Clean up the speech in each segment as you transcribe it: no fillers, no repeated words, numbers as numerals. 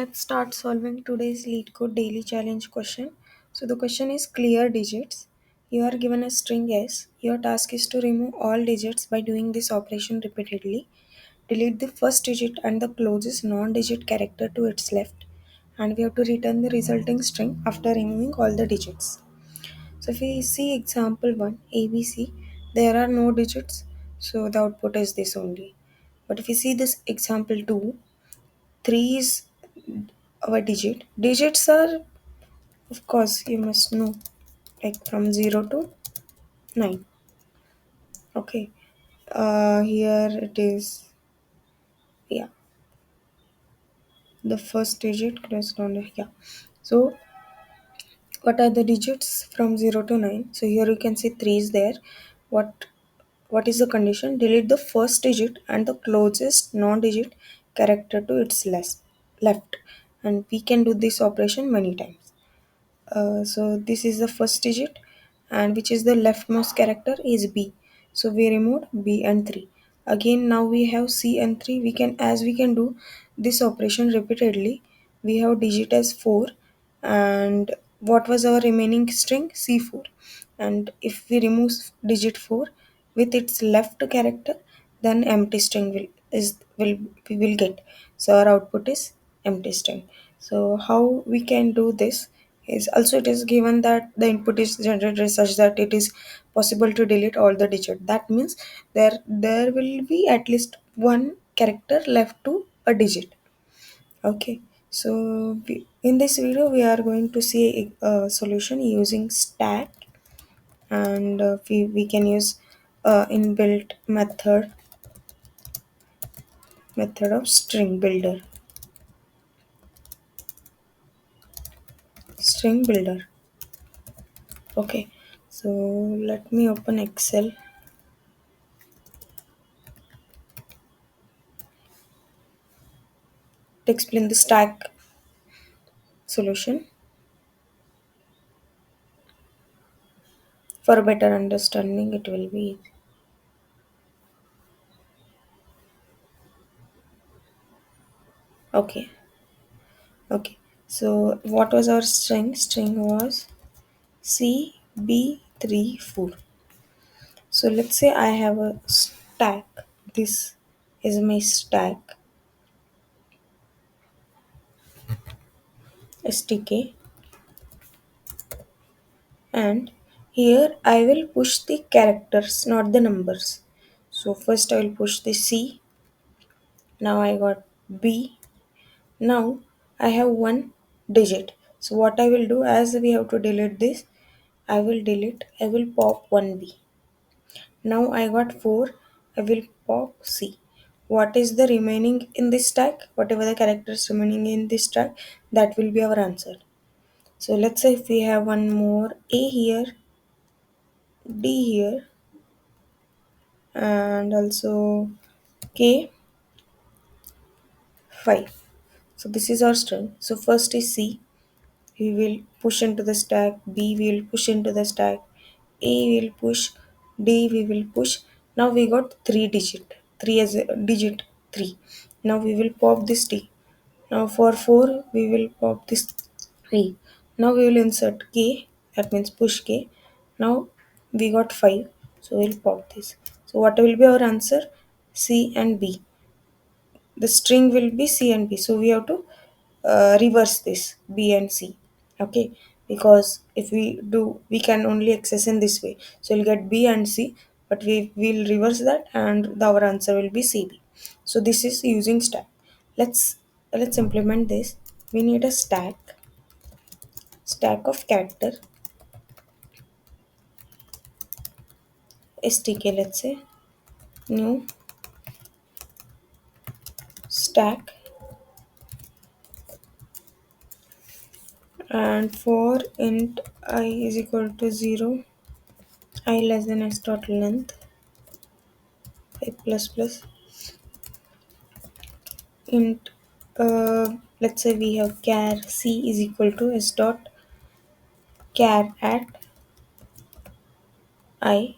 let's start solving today's Leetcode daily challenge question. So the question is clear digits. You are given a string S. Your task is to remove all digits by doing this operation repeatedly. Delete the first digit and the closest non-digit character to its left. And we have to return the resulting string after removing all the digits. So if we see example 1, ABC, there are no digits. So the output is this only. But if we see this example 2, 3 is our digit. Digits are, of course, you must know, like from 0 to 9. Okay. Here it is, yeah, the first digit corresponding, yeah. So, what are the digits from 0 to 9? So, here you can see 3 is there. What What is the condition? Delete the first digit and the closest non-digit character to its left. And we can do this operation many times. So this is the first digit, and which is the leftmost character is B. So we removed B and 3. Again now we have C and 3. We can do this operation repeatedly. We have digit as 4, and what was our remaining string? C4. And if we remove digit 4 with its left character, then empty string will we will get. So our output is empty string. So how we can do this is, also it is given that the input is generated such that it is possible to delete all the digit. That means there will be at least one character left to a digit. Okay, so in this video we are going to see a solution using stack, and we can use inbuilt method of string builder. Okay, so let me open Excel to explain the stack solution for a better understanding. It will be okay. Okay, so what was our string? String was CB34. So let's say I have a stack. This is my stack STK, and here I will push the characters, not the numbers. So first I will push the C. Now I got B. Now I have one digit. So what I will do, as we have to delete this, I will pop one B. Now I got 4. I will pop C. What is the remaining in this stack? Whatever the characters remaining in this stack, that will be our answer. So let's say if we have one more A here, D here, and also K 5. So this is our string. So first is C. We will push into the stack. B we will push into the stack. A will push. D we will push. Now we got 3 digit. 3 as a digit 3. Now we will pop this D. Now for 4 we will pop this 3. Now we will insert K. That means push K. Now we got 5. So we'll pop this. So what will be our answer? C and B. The string will be C and B. So we have to reverse this B and C. Okay, because if we do, we can only access in this way. So we'll get B and C, but we will reverse that, and our answer will be CB. So this is using stack. Let's implement this. We need a stack of character STK. Let's say new stack, and for int I is equal to 0, I less than s dot length, I plus plus int, let's say we have char c is equal to s dot char at I.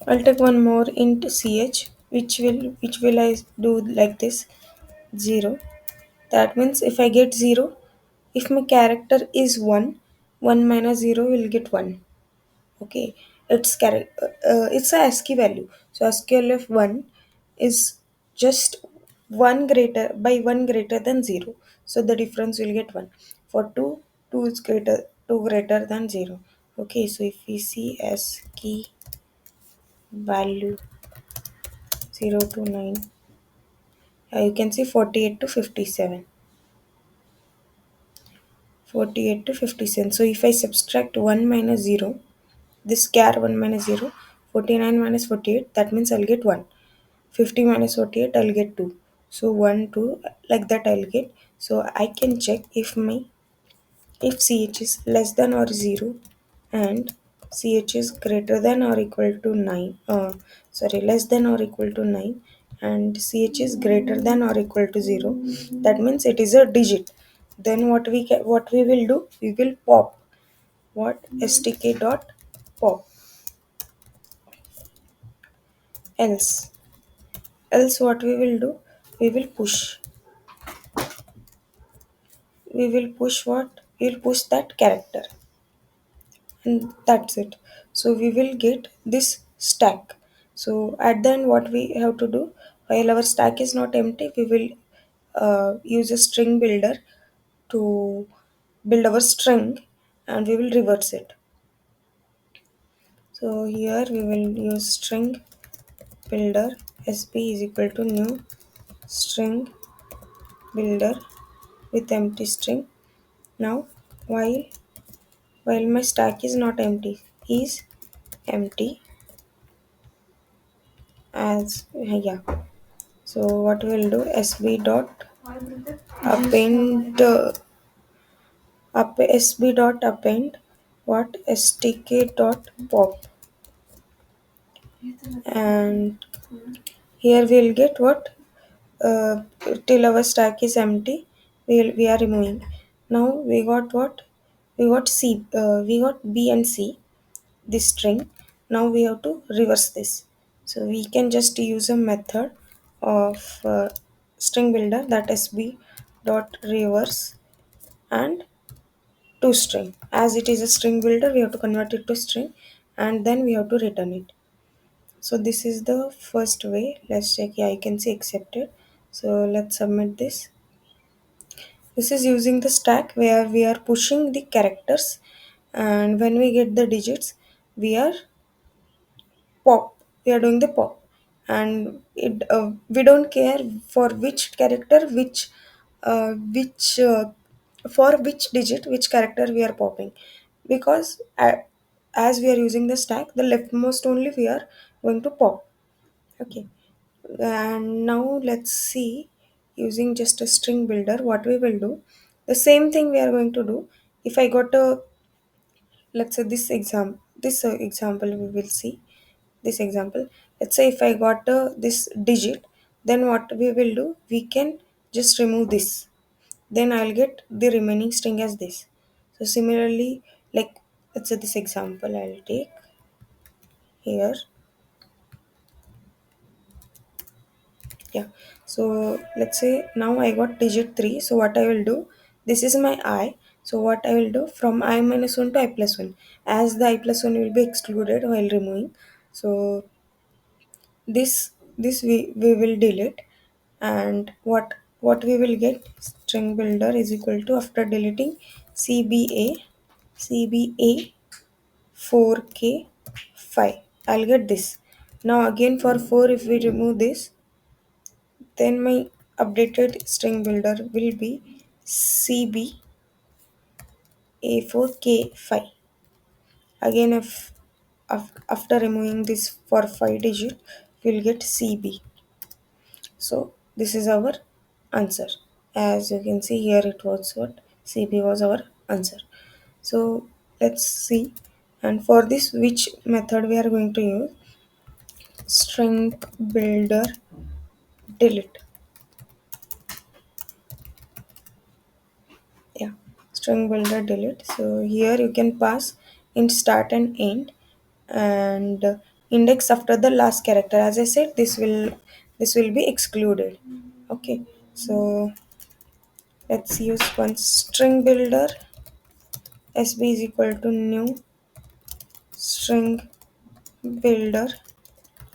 I'll take one more int ch, which will I do like this, 0. That means if I get 0, if my character is 1, 1 minus 0 will get 1. Okay, it's a ASCII value. So ASCII value of 1 is just 1 greater by 1 greater than 0. So the difference will get 1. For 2, 2 is greater than 0. Okay, so if we see ASCII value 0 to 9, you can see 48 to 57. 48 to 57. So if I subtract 1 minus 0, this char 1 minus 0, 49 minus 48, that means I'll get 1. 50 minus 48, I'll get 2. So 1, 2, like that I'll get. So I can check if ch is less than or 0 and ch is greater than or equal to 9. Less than or equal to 9 and ch is greater than or equal to 0. That means it is a digit. Then what we will do? We will pop what stk dot pop. Else what we will do? We will push. We will push what? We'll push that character. And that's it. So we will get this stack. So at the end what we have to do, while our stack is not empty, we will use a string builder to build our string and we will reverse it. So here we will use string builder sp is equal to new string builder with empty string. Now while my stack is not empty, is empty as yeah. So what we'll do, sb dot append sb dot append what stk dot pop, and here we'll get what uh, till our stack is empty, we are removing. Now we got what, we got b and c, this string. Now we have to reverse this. So we can just use a method of string builder, that sb dot reverse and to string. As it is a string builder, we have to convert it to string and then we have to return it. So this is the first way. Let's check. Yeah, you can see accepted. So let's submit this. This is using the stack where we are pushing the characters, and when we get the digits we are pop, we are doing the pop. And we don't care for which character, which for which digit, which character we are popping, because as we are using the stack, the leftmost only we are going to pop. Okay, and now let's see, using just a string builder, what we will do. The same thing we are going to do. If I got a, let's say this example we will see. This example, let's say if I got this digit, then what we will do, we can just remove this, then I'll get the remaining string as this. So similarly, like, let's say this example I'll take here. Yeah, so let's say now I got digit 3. So what I will do, this is my I. So what I will do, from I minus 1 to I plus 1, as the I plus 1 will be excluded while removing. So we will delete. And what we will get, string builder is equal to, after deleting, cba 4k 5, I'll get this. Now again for 4, if we remove this, then my updated string builder will be cb a4k5. Again, after removing this for 5 digit, we'll get cb. So this is our answer. As you can see here, it was what, CB was our answer. So let's see. And for this, which method we are going to use? String builder delete. Yeah, string builder delete. So here you can pass in start and end, and index after the last character. As I said, this will be excluded. Okay, so Let's use one string builder. SB is equal to new string builder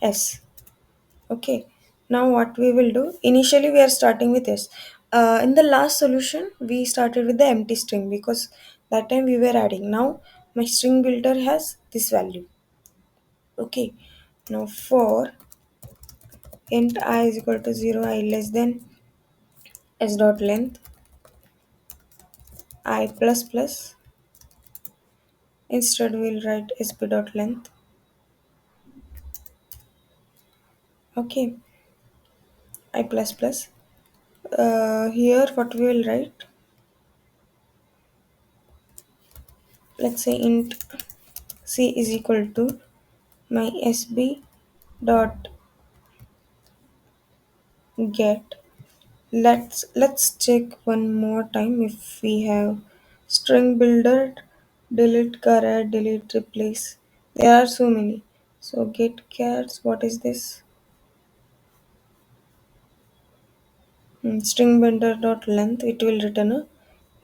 S. Okay, now what we will do, initially we are starting with S. In the last solution we started with the empty string because that time we were adding. Now my string builder has this value. Okay, now for int I is equal to 0, I less than s dot length, I plus plus, instead we'll write sp dot length. Okay, I plus plus. Here what we will write, let's say int c is equal to my sb dot get. Let's check one more time if we have string builder, delete char, delete replace. There are so many. So get chars, what is this? String builder dot length, it will return a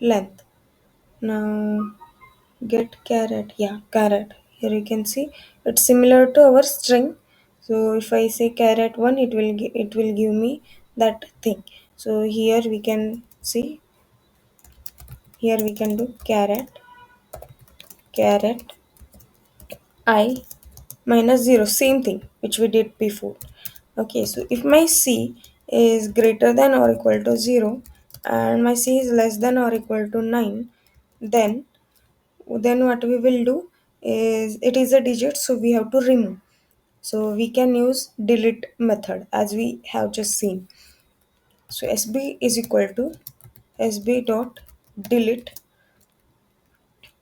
length. Now get caret, yeah, caret. Here you can see it's similar to our string. So if I say caret 1, it will give me that thing. So here we can see, here we can do caret I minus 0, same thing which we did before. Okay, so if my c is greater than or equal to 0 and my c is less than or equal to 9, then what we will do is, it is a digit so we have to remove. So we can use delete method as we have just seen. So sb is equal to sb dot delete.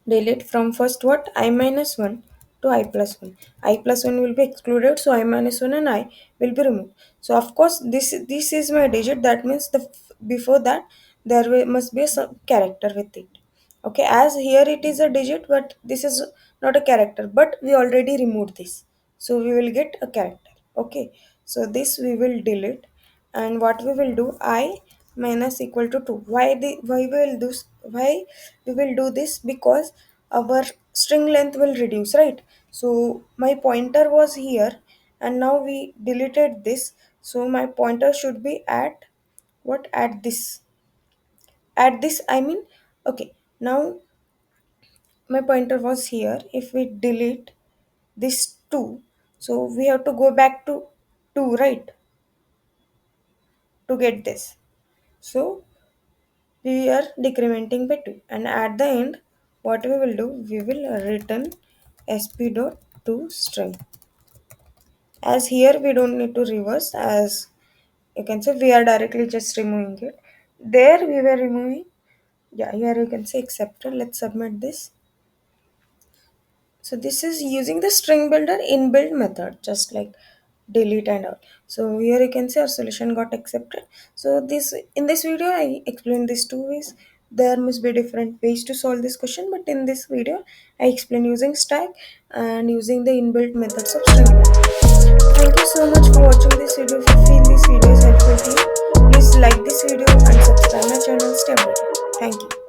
Delete from first what, I minus 1 to I plus 1. I plus 1 will be excluded, so I minus 1 and I will be removed. So of course this is my digit, that means before that there must be a some character with it. Okay, as here it is a digit but this is not a character, but we already removed this, so we will get a character. Okay, so this we will delete. And what we will do, I minus equal to 2. Why we will do this? Because our string length will reduce, right? So my pointer was here and now we deleted this, so my pointer should be at what, at this I mean. Okay, now my pointer was here. If we delete this 2, so we have to go back to 2, right, to get this. So we are decrementing by 2, and at the end what we will do, we will return sp dot to string. As here we don't need to reverse, as you can say we are directly just removing it. There we were removing. Yeah, here you can say accepted. Let's submit this. So this is using the string builder inbuilt method, just like delete and all. So here you can see our solution got accepted. So this, in this video I explained these two ways. There must be different ways to solve this question, but in this video I explain using stack and using the inbuilt methods of string builder. Thank you so much for watching this video. If you feel this video is helpful to you, please like this video and subscribe my channel. Stay updated. Thank you.